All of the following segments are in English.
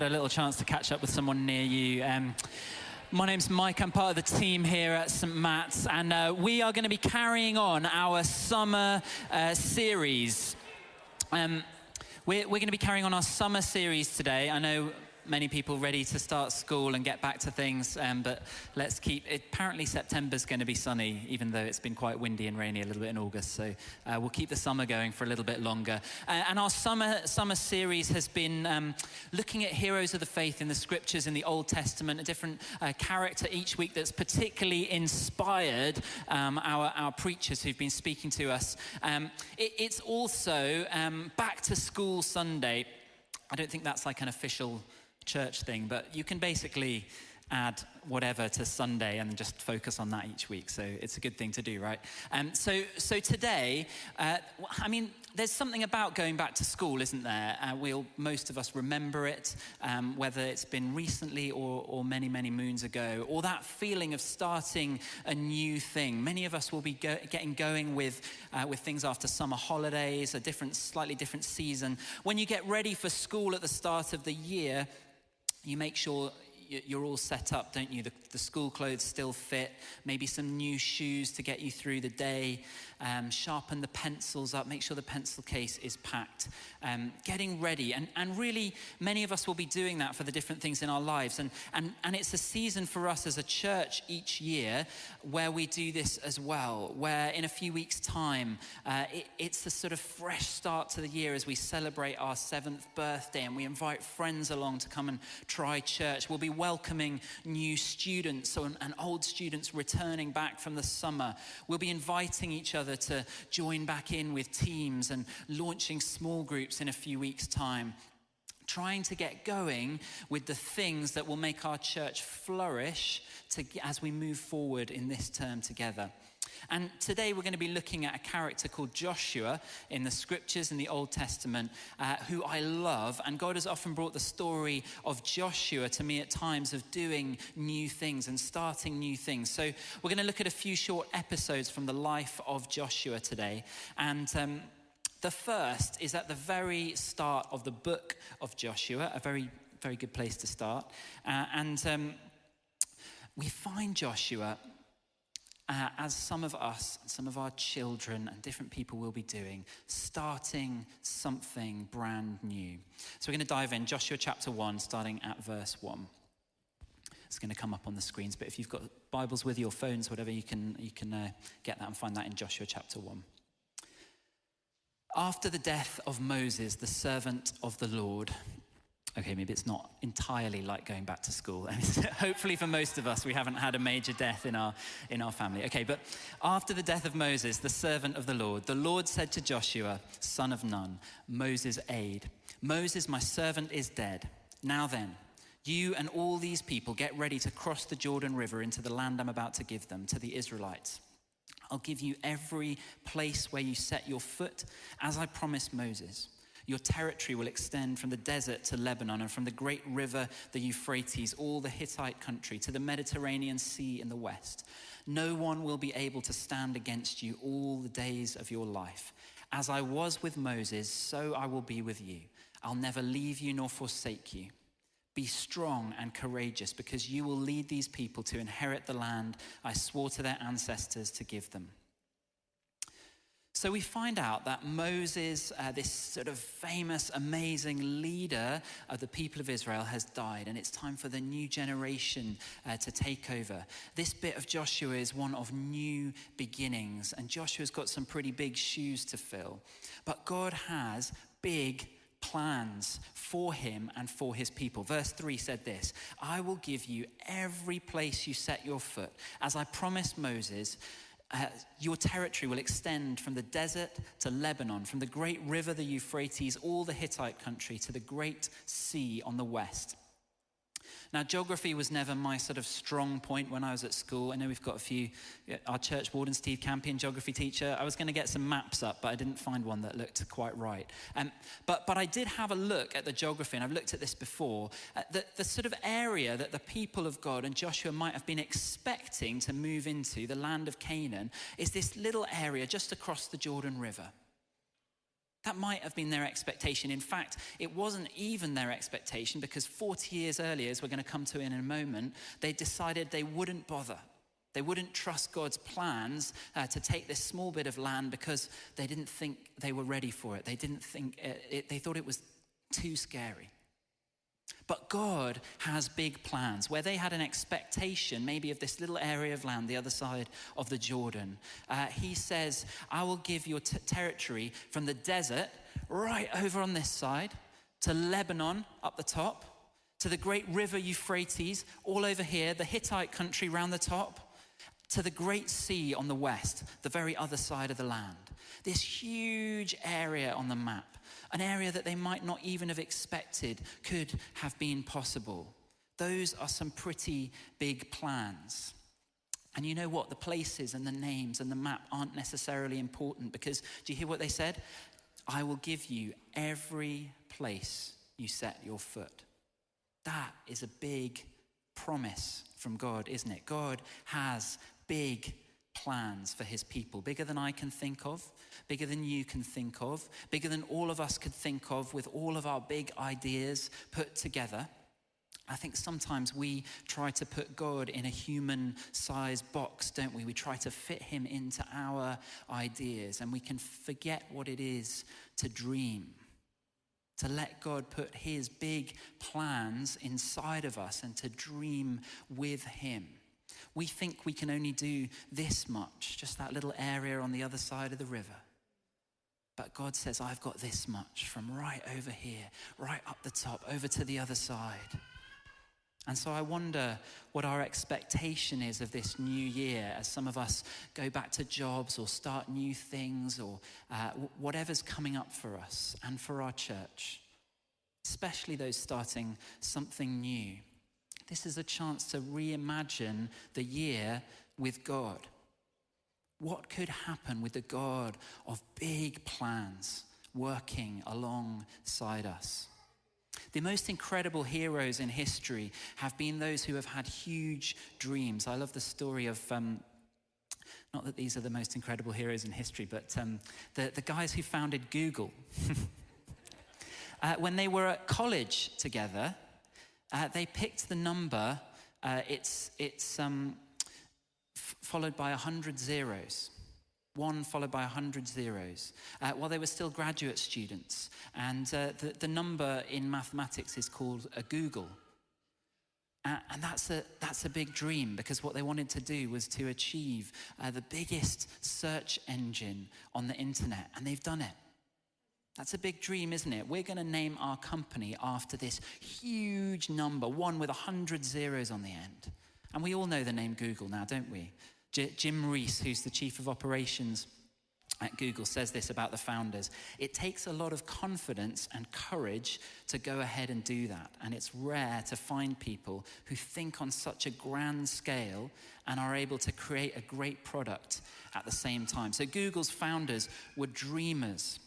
had a little chance to catch up with someone near you. My name's Mike. I'm part of the team here at St. Matt's, and we are going to be carrying on our summer series. We're going to be carrying on our summer series today. I know many people ready to start school and get back to things, but let's keep it. Apparently September's going to be sunny, even though it's been quite windy and rainy a little bit in August, so we'll keep the summer going for a little bit longer. And our summer series has been looking at heroes of the faith in the scriptures in the Old Testament, a different character each week that's particularly inspired our preachers who've been speaking to us. It's also Back to School Sunday. I don't think that's like an official church thing, but you can basically add whatever to Sunday and just focus on that each week. So it's a good thing to do, right? So today, there's something about going back to school, isn't there? Most of us remember it, whether it's been recently or many, many moons ago, or that feeling of starting a new thing. Many of us will be getting going with things after summer holidays, a slightly different season. When you get ready for school at the start of the year, you make sure you're all set up, don't you? The school clothes still fit, maybe some new shoes to get you through the day, sharpen the pencils up, make sure the pencil case is packed, getting ready. And really, many of us will be doing that for the different things in our lives. And it's a season for us as a church each year where we do this as well, where in a few weeks' time, it's a sort of fresh start to the year as we celebrate our 7th birthday and we invite friends along to come and try church. We'll be welcoming new students and old students returning back from the summer. We'll be inviting each other to join back in with teams and launching small groups in a few weeks' time, trying to get going with the things that will make our church flourish as we move forward in this term together. And today we're going to be looking at a character called Joshua in the scriptures in the Old Testament, who I love. And God has often brought the story of Joshua to me at times of doing new things and starting new things. So we're going to look at a few short episodes from the life of Joshua today. And the first is at the very start of the book of Joshua, a very, very good place to start. We find Joshua as some of us, some of our children and different people will be doing, starting something brand new. So we're going to dive in, Joshua chapter 1, starting at verse 1. It's going to come up on the screens, but if you've got Bibles with your phones, whatever, you can get that and find that in Joshua chapter 1. After the death of Moses, the servant of the Lord. Okay, maybe it's not entirely like going back to school. Hopefully for most of us, we haven't had a major death in our family. Okay, but after the death of Moses, the servant of the Lord said to Joshua, son of Nun, Moses' aide, Moses, my servant, is dead. Now then, you and all these people get ready to cross the Jordan River into the land I'm about to give them, to the Israelites. I'll give you every place where you set your foot, as I promised Moses. Your territory will extend from the desert to Lebanon and from the great river, the Euphrates, all the Hittite country, to the Mediterranean Sea in the west. No one will be able to stand against you all the days of your life. As I was with Moses, so I will be with you. I'll never leave you nor forsake you. Be strong and courageous, because you will lead these people to inherit the land I swore to their ancestors to give them. So we find out that Moses, this sort of famous, amazing leader of the people of Israel, has died, and it's time for the new generation to take over. This bit of Joshua is one of new beginnings, and Joshua's got some pretty big shoes to fill. But God has big plans for him and for his people. Verse 3 said this, I will give you every place you set your foot. As I promised Moses, your territory will extend from the desert to Lebanon, from the great river, the Euphrates, all the Hittite country, to the great sea on the west. Now, geography was never my sort of strong point when I was at school. I know we've got a few, our church warden, Steve Campion, geography teacher. I was going to get some maps up, but I didn't find one that looked quite right. But I did have a look at the geography, and I've looked at this before. The sort of area that the people of God and Joshua might have been expecting to move into, the land of Canaan, is this little area just across the Jordan River. That might have been their expectation. In fact, it wasn't even their expectation, because 40 years earlier, as we're going to come to in a moment, they decided they wouldn't bother. They wouldn't trust God's plans to take this small bit of land because they didn't think they were ready for it. They didn't think they thought it was too scary. But God has big plans. Where they had an expectation maybe of this little area of land the other side of the Jordan, he says, I will give your territory from the desert right over on this side to Lebanon up the top, to the great river Euphrates all over here, the Hittite country round the top, to the great sea on the west, the very other side of the land. This huge area on the map, an area that they might not even have expected could have been possible. Those are some pretty big plans. And you know what? The places and the names and the map aren't necessarily important, because do you hear what they said? I will give you every place you set your foot. That is a big promise from God, isn't it? God has big plans for his people, bigger than I can think of, bigger than you can think of, bigger than all of us could think of with all of our big ideas put together. I think sometimes we try to put God in a human-sized box, don't we? We try to fit him into our ideas, and we can forget what it is to dream, to let God put his big plans inside of us and to dream with him. We think we can only do this much, just that little area on the other side of the river. But God says, I've got this much from right over here, right up the top, over to the other side. And so I wonder what our expectation is of this new year as some of us go back to jobs or start new things or whatever's coming up for us and for our church, especially those starting something new. This is a chance to reimagine the year with God. What could happen with the God of big plans working alongside us? The most incredible heroes in history have been those who have had huge dreams. I love the story of, not that these are the most incredible heroes in history, but the guys who founded Google. When they were at college together, they picked the number, it's followed by 100 zeros. One followed by 100 zeros, while they were still graduate students. And the number in mathematics is called a Google. And that's a big dream, because what they wanted to do was to achieve the biggest search engine on the internet, and they've done it. That's a big dream, isn't it? We're going to name our company after this huge number, one with 100 zeros on the end. And we all know the name Google now, don't we? Jim Rees, who's the chief of operations at Google, says this about the founders. It takes a lot of confidence and courage to go ahead and do that. And it's rare to find people who think on such a grand scale and are able to create a great product at the same time. So Google's founders were dreamers.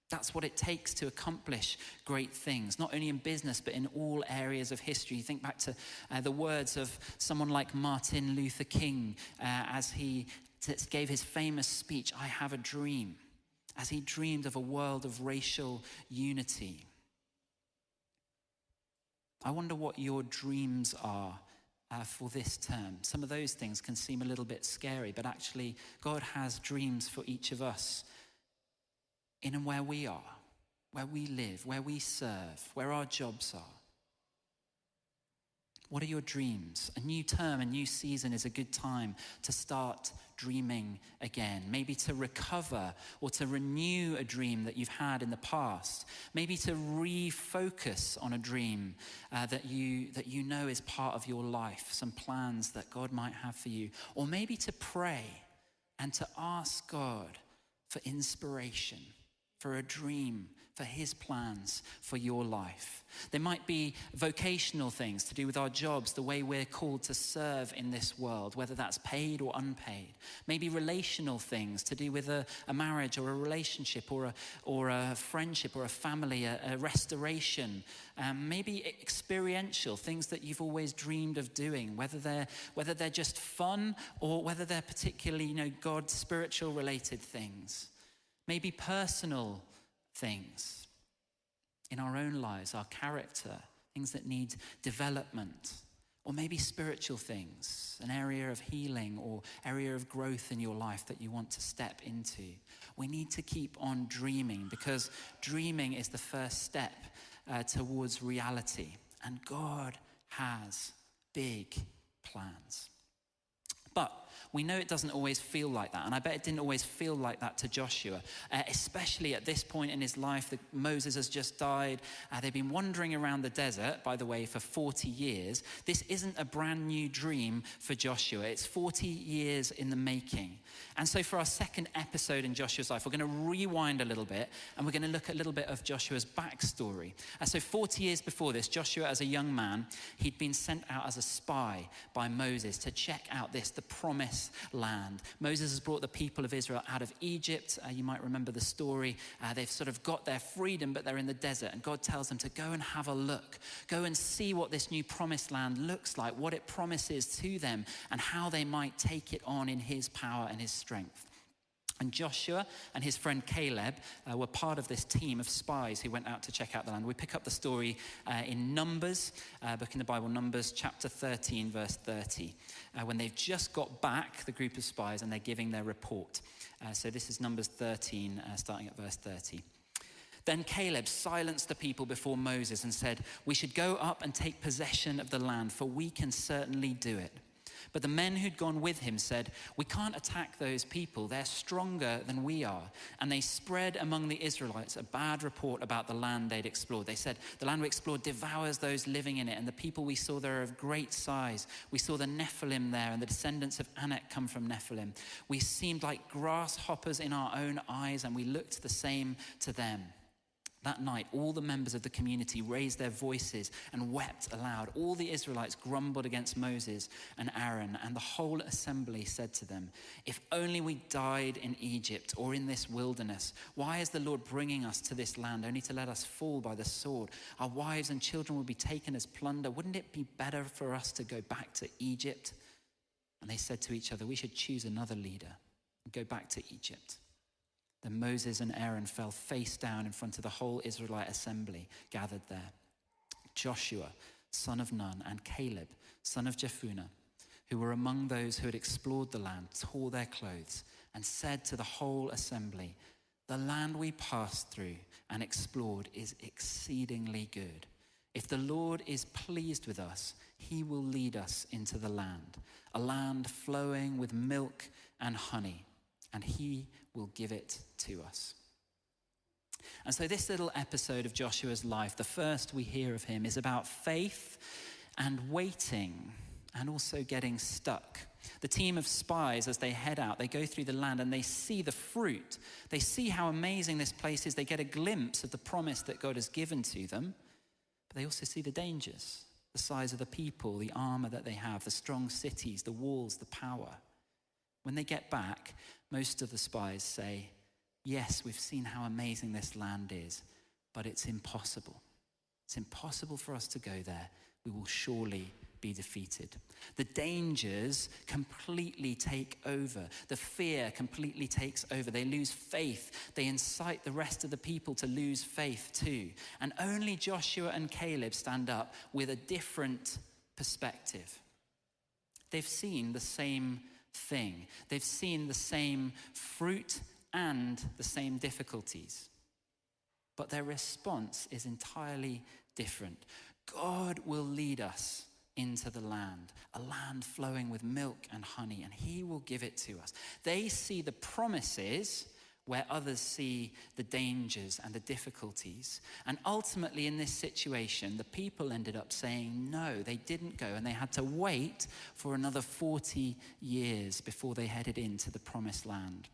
That's what it takes to accomplish great things, not only in business, but in all areas of history. You think back to the words of someone like Martin Luther King as he gave his famous speech, I have a dream, as he dreamed of a world of racial unity. I wonder what your dreams are for this term. Some of those things can seem a little bit scary, but actually God has dreams for each of us in and where we are, where we live, where we serve, where our jobs are. What are your dreams? A new term, a new season is a good time to start dreaming again. Maybe to recover or to renew a dream that you've had in the past. Maybe to refocus on a dream that you know is part of your life, some plans that God might have for you. Or maybe to pray and to ask God for inspiration, for a dream, for his plans for your life. There might be vocational things to do with our jobs, the way we're called to serve in this world, whether that's paid or unpaid. Maybe relational things to do with a marriage or a relationship or a friendship or a family, a restoration. Maybe experiential things that you've always dreamed of doing, whether they're just fun or whether they're particularly, God, spiritual related things. Maybe personal things in our own lives, our character, things that need development, or maybe spiritual things, an area of healing or area of growth in your life that you want to step into. We need to keep on dreaming, because dreaming is the first step towards reality. And God has big plans. But we know it doesn't always feel like that. And I bet it didn't always feel like that to Joshua, especially at this point in his life that Moses has just died. They've been wandering around the desert, by the way, for 40 years. This isn't a brand new dream for Joshua. It's 40 years in the making. And so for our second episode in Joshua's life, we're going to rewind a little bit and we're going to look at a little bit of Joshua's backstory. So 40 years before this, Joshua, as a young man, he'd been sent out as a spy by Moses to check out the promised land. Moses has brought the people of Israel out of Egypt. You might remember the story. They've sort of got their freedom, but they're in the desert. And God tells them to go and have a look. Go and see what this new promised land looks like, what it promises to them, and how they might take it on in his power and his strength. And Joshua and his friend Caleb were part of this team of spies who went out to check out the land. We pick up the story in Numbers, book in the Bible, Numbers chapter 13, verse 30, when they've just got back, the group of spies, and they're giving their report. So this is Numbers 13, starting at verse 30. Then Caleb silenced the people before Moses and said, "We should go up and take possession of the land, for we can certainly do it." But the men who'd gone with him said, "We can't attack those people. They're stronger than we are." And they spread among the Israelites a bad report about the land they'd explored. They said, "The land we explored devours those living in it, and the people we saw there are of great size. We saw the Nephilim there, and the descendants of Anak come from Nephilim. We seemed like grasshoppers in our own eyes, and we looked the same to them." That night, all the members of the community raised their voices and wept aloud. All the Israelites grumbled against Moses and Aaron, and the whole assembly said to them, "If only we died in Egypt or in this wilderness. Why is the Lord bringing us to this land only to let us fall by the sword? Our wives and children will be taken as plunder. Wouldn't it be better for us to go back to Egypt?" And they said to each other, "We should choose another leader and go back to Egypt." Then Moses and Aaron fell face down in front of the whole Israelite assembly gathered there. Joshua, son of Nun, and Caleb, son of Jephunneh, who were among those who had explored the land, tore their clothes and said to the whole assembly, "The land we passed through and explored is exceedingly good. If the Lord is pleased with us, he will lead us into the land, a land flowing with milk and honey, and he will give it to us." And so this little episode of Joshua's life, the first we hear of him, is about faith and waiting and also getting stuck. The team of spies, as they head out, they go through the land and they see the fruit. They see how amazing this place is. They get a glimpse of the promise that God has given to them, but they also see the dangers, the size of the people, the armor that they have, the strong cities, the walls, the power. When they get back, most of the spies say, "Yes, we've seen how amazing this land is, but it's impossible. It's impossible for us to go there. We will surely be defeated." The dangers completely take over. The fear completely takes over. They lose faith. They incite the rest of the people to lose faith too. And only Joshua and Caleb stand up with a different perspective. They've seen the same thing. They've seen the same fruit and the same difficulties. But their response is entirely different. God will lead us into the land, a land flowing with milk and honey, and he will give it to us. They see the promises where others see the dangers and the difficulties. And ultimately in this situation, the people ended up saying no, they didn't go, and they had to wait for another 40 years before they headed into the promised land.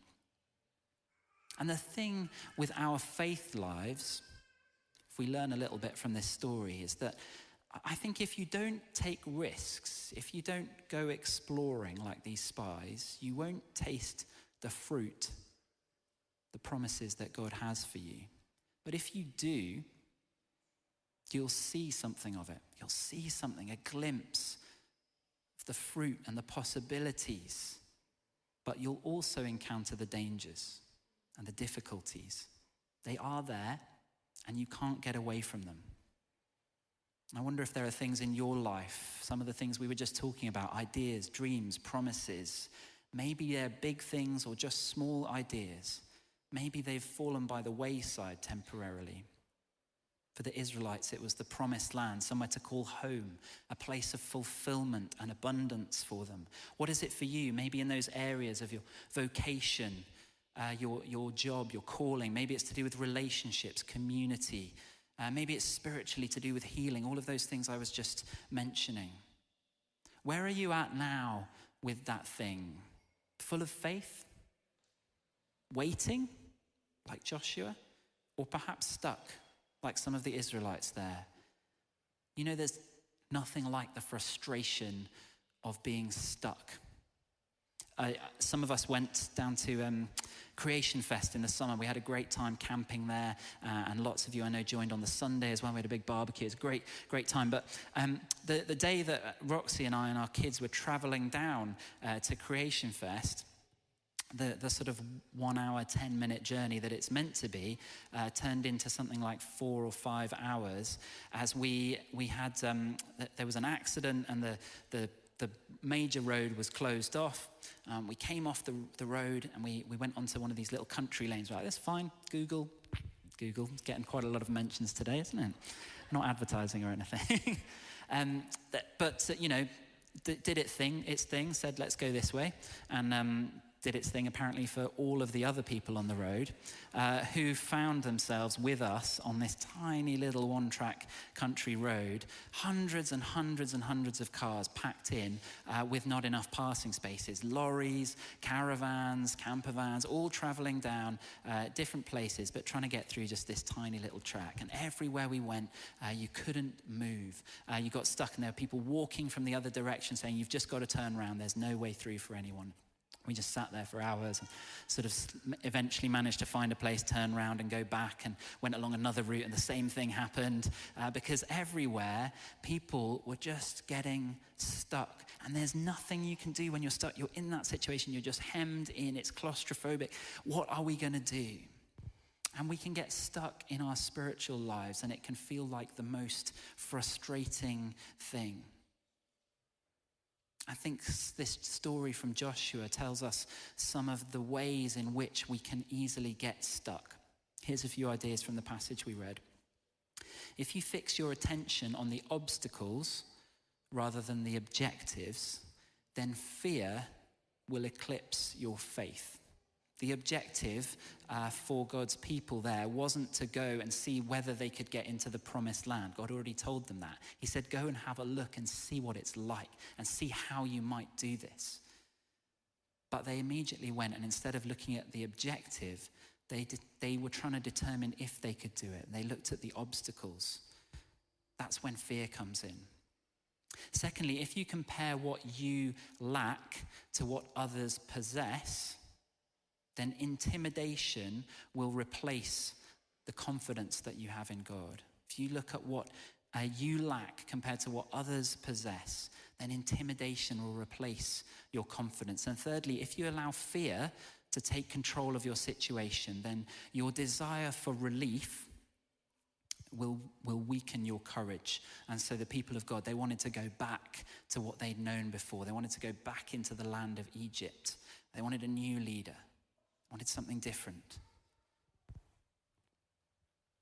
And the thing with our faith lives, if we learn a little bit from this story, is that I think if you don't take risks, if you don't go exploring like these spies, you won't taste the fruit, the promises that God has for you. But if you do, you'll see something of it. You'll see something, a glimpse of the fruit and the possibilities. But you'll also encounter the dangers and the difficulties They are there, and you can't get away from them. I wonder if there are things in your life, some of the things we were just talking about, ideas, dreams, promises. Maybe they're big things or just small ideas. Maybe they've fallen by the wayside temporarily. For the Israelites, it was the promised land, somewhere to call home, a place of fulfillment and abundance for them. What is it for you? Maybe in those areas of your vocation, your job, your calling. Maybe it's to do with relationships, community. Maybe it's spiritually to do with healing, all of those things I was just mentioning. Where are you at now with that thing? Full of faith? Waiting, like Joshua? Or perhaps stuck, like some of the Israelites there? You know, there's nothing like the frustration of being stuck. Some of us went down to Creation Fest in the summer. We had a great time camping there, and lots of you I know joined on the Sunday as well. We had a big barbecue. It was a great time. But the day that Roxy and I and our kids were traveling down to Creation Fest, the sort of 1 hour, 10-minute journey that it's meant to be turned into something like 4 or 5 hours as we had, there was an accident and the major road was closed off. We came off the road and we went onto one of these little country lanes. We're like, that's fine, Google, it's getting quite a lot of mentions today, isn't it? Not advertising or anything. But you know, did its thing, said, let's go this way. And did its thing apparently for all of the other people on the road who found themselves with us on this tiny little one-track country road, hundreds and hundreds and hundreds of cars packed in with not enough passing spaces, lorries, caravans, camper vans, all traveling down different places, but trying to get through just this tiny little track. And everywhere we went, you couldn't move. You got stuck, and there were people walking from the other direction saying, you've just got to turn around, there's no way through for anyone. We just sat there for hours and sort of eventually managed to find a place, turn around and go back, and went along another route, and the same thing happened because everywhere people were just getting stuck. And there's nothing you can do when you're stuck. You're in that situation, you're just hemmed in, it's claustrophobic. What are we going to do? And we can get stuck in our spiritual lives, and it can feel like the most frustrating thing. I think this story from Joshua tells us some of the ways in which we can easily get stuck. Here's a few ideas from the passage we read. If you fix your attention on the obstacles rather than the objectives, then fear will eclipse your faith. The objective for God's people there wasn't to go and see whether they could get into the promised land. God already told them that. He said, go and have a look and see what it's like and see how you might do this. But they immediately went, and instead of looking at the objective, they were trying to determine if they could do it. They looked at the obstacles. That's when fear comes in. Secondly, if you compare what you lack to what others possess, then intimidation will replace the confidence that you have in God. If you look at what you lack compared to what others possess, then intimidation will replace your confidence. And thirdly, if you allow fear to take control of your situation, then your desire for relief will weaken your courage. And so the people of God, they wanted to go back to what they'd known before. They wanted to go back into the land of Egypt. They wanted a new leader. Wanted something different,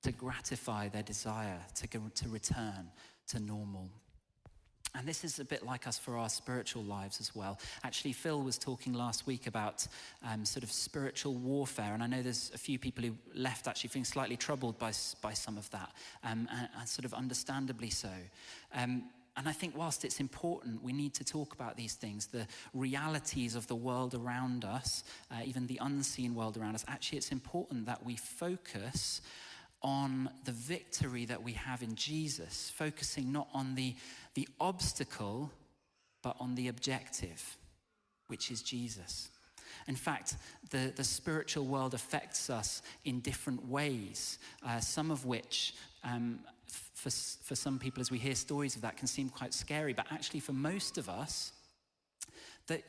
to gratify their desire to return to normal. And this is a bit like us for our spiritual lives as well. Actually, Phil was talking last week about sort of spiritual warfare, and I know there's a few people who left actually feeling slightly troubled by some of that, and sort of understandably so. And I think whilst it's important, we need to talk about these things, the realities of the world around us, even the unseen world around us. Actually, it's important that we focus on the victory that we have in Jesus, focusing not on the obstacle, but on the objective, which is Jesus. In fact, the spiritual world affects us in different ways, some of which for some people, as we hear stories of that, can seem quite scary. But actually, for most of us,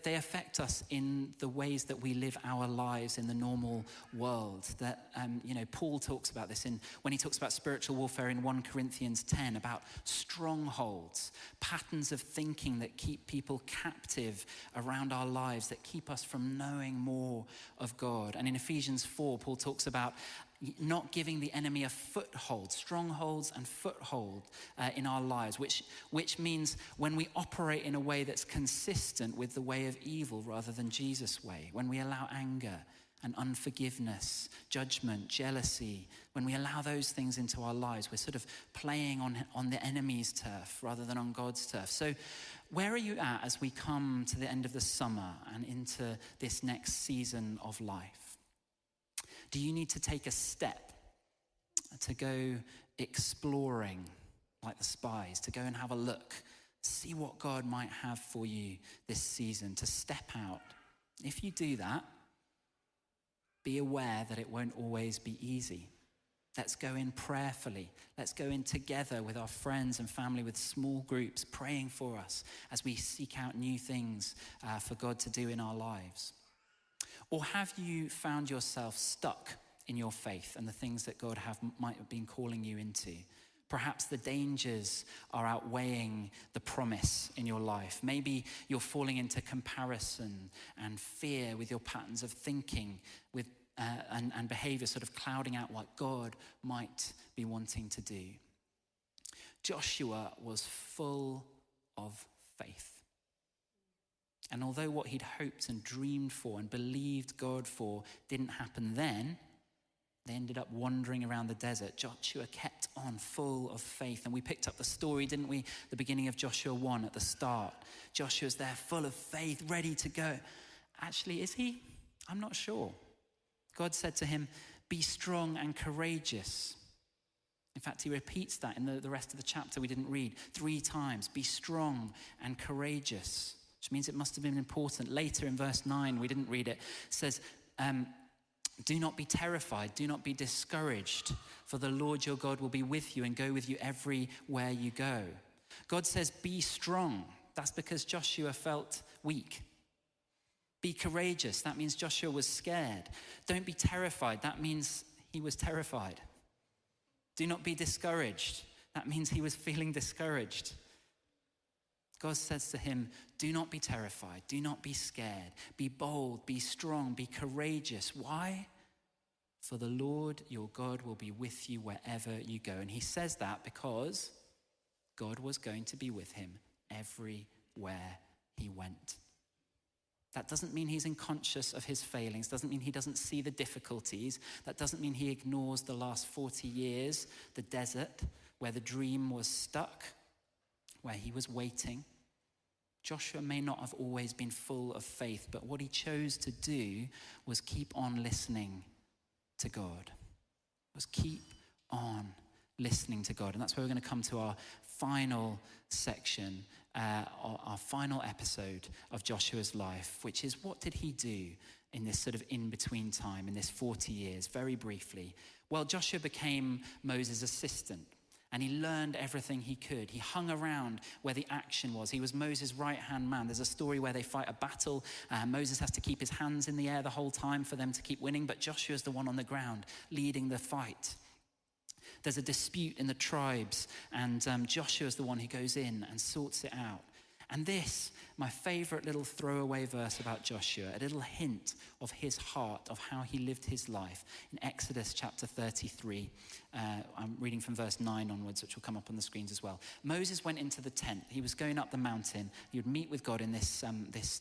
They affect us in the ways that we live our lives in the normal world. That, Paul talks about this when he talks about spiritual warfare in 1 Corinthians 10, about strongholds, patterns of thinking that keep people captive around our lives, that keep us from knowing more of God. And in Ephesians 4, Paul talks about not giving the enemy a foothold, strongholds and foothold in our lives, which means when we operate in a way that's consistent with the way of evil rather than Jesus' way, when we allow anger and unforgiveness, judgment, jealousy, when we allow those things into our lives, we're sort of playing on the enemy's turf rather than on God's turf. So where are you at as we come to the end of the summer and into this next season of life? Do you need to take a step to go exploring like the spies, to go and have a look, see what God might have for you this season, to step out? If you do that, be aware that it won't always be easy. Let's go in prayerfully. Let's go in together with our friends and family, with small groups, praying for us as we seek out new things for God to do in our lives. Or have you found yourself stuck in your faith and the things that God might have been calling you into? Perhaps the dangers are outweighing the promise in your life. Maybe you're falling into comparison and fear with your patterns of thinking and behavior, sort of clouding out what God might be wanting to do. Joshua was full of faith. And although what he'd hoped and dreamed for and believed God for didn't happen then, they ended up wandering around the desert. Joshua kept on full of faith. And we picked up the story, didn't we? The beginning of Joshua 1 at the start. Joshua's there full of faith, ready to go. Actually, is he? I'm not sure. God said to him, be strong and courageous. In fact, he repeats that in the rest of the chapter we didn't read 3 times. Be strong and courageous. Which means it must have been important. Later in verse 9, we didn't read it, says, do not be terrified, do not be discouraged, for the Lord your God will be with you and go with you everywhere you go. God says, be strong. That's because Joshua felt weak. Be courageous. That means Joshua was scared. Don't be terrified. That means he was terrified. Do not be discouraged. That means he was feeling discouraged. God says to him, do not be terrified, do not be scared, be bold, be strong, be courageous. Why? For the Lord your God will be with you wherever you go. And he says that because God was going to be with him everywhere he went. That doesn't mean he's unconscious of his failings, doesn't mean he doesn't see the difficulties, that doesn't mean he ignores the last 40 years, the desert, where the dream was stuck, where he was waiting. Joshua may not have always been full of faith, but what he chose to do was keep on listening to God. Was keep on listening to God. And that's where we're going to come to our final section, our final episode of Joshua's life, which is what did he do in this sort of in-between time, in this 40 years, very briefly? Well, Joshua became Moses' assistant. And he learned everything he could. He hung around where the action was. He was Moses' right-hand man. There's a story where they fight a battle. Moses has to keep his hands in the air the whole time for them to keep winning, but Joshua's the one on the ground leading the fight. There's a dispute in the tribes, and Joshua's the one who goes in and sorts it out. And this, my favorite little throwaway verse about Joshua, a little hint of his heart, of how he lived his life. In Exodus chapter 33, I'm reading from verse 9 onwards, which will come up on the screens as well. Moses went into the tent. He was going up the mountain. He would meet with God in this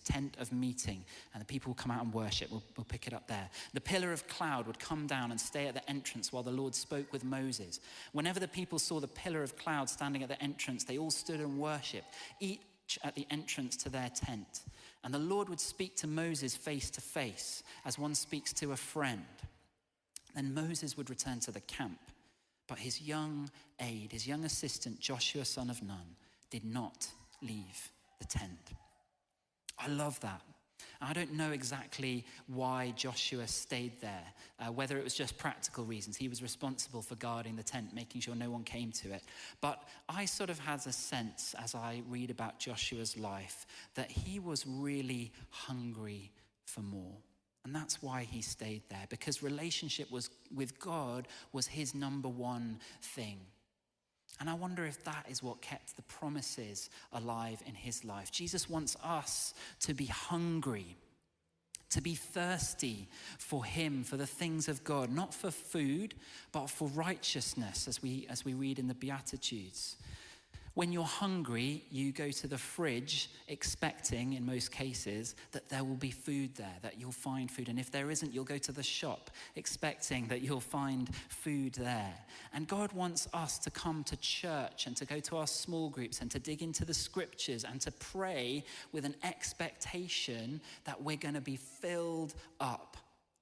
tent of meeting, and the people would come out and worship. We'll pick it up there. The pillar of cloud would come down and stay at the entrance while the Lord spoke with Moses. Whenever the people saw the pillar of cloud standing at the entrance, they all stood and worshipped, each at the entrance to their tent. And the Lord would speak to Moses face to face, as one speaks to a friend. Then Moses would return to the camp. But his young aide, his young assistant, Joshua, son of Nun, did not leave the tent. I love that. I don't know exactly why Joshua stayed there, whether it was just practical reasons. He was responsible for guarding the tent, making sure no one came to it. But I sort of had a sense as I read about Joshua's life that he was really hungry for more. And that's why he stayed there, because relationship with God was his number one thing. And I wonder if that is what kept the promises alive in his life. Jesus wants us to be hungry, to be thirsty for him, for the things of God, not for food, but for righteousness, as we read in the Beatitudes. When you're hungry, you go to the fridge expecting, in most cases, that there will be food there, that you'll find food. And if there isn't, you'll go to the shop expecting that you'll find food there. And God wants us to come to church and to go to our small groups and to dig into the scriptures and to pray with an expectation that we're going to be filled up.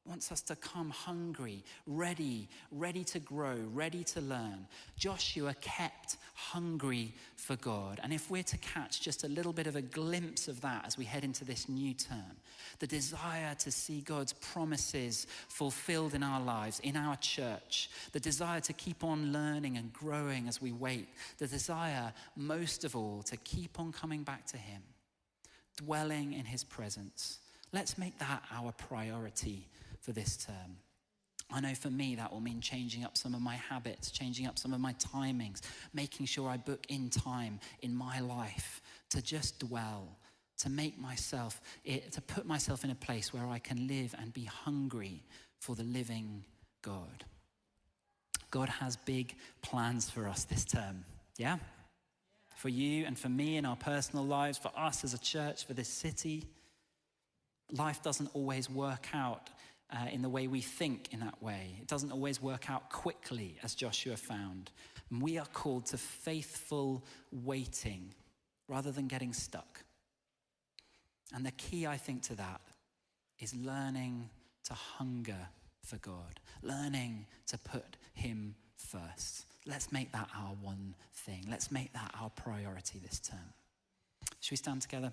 Wants us to come hungry, ready to grow, ready to learn. Joshua kept hungry for God. And if we're to catch just a little bit of a glimpse of that as we head into this new term, the desire to see God's promises fulfilled in our lives, in our church, the desire to keep on learning and growing as we wait, the desire, most of all, to keep on coming back to him, dwelling in his presence. Let's make that our priority for this term. I know for me that will mean changing up some of my habits, changing up some of my timings, making sure I book in time in my life to just dwell, to put myself in a place where I can live and be hungry for the living God. God has big plans for us this term, yeah? For you and for me in our personal lives, for us as a church, for this city. Life doesn't always work out in the way we think in that way. It doesn't always work out quickly, as Joshua found. And we are called to faithful waiting rather than getting stuck. And the key, I think, to that is learning to hunger for God, learning to put him first. Let's make that our one thing. Let's make that our priority this term. Should we stand together?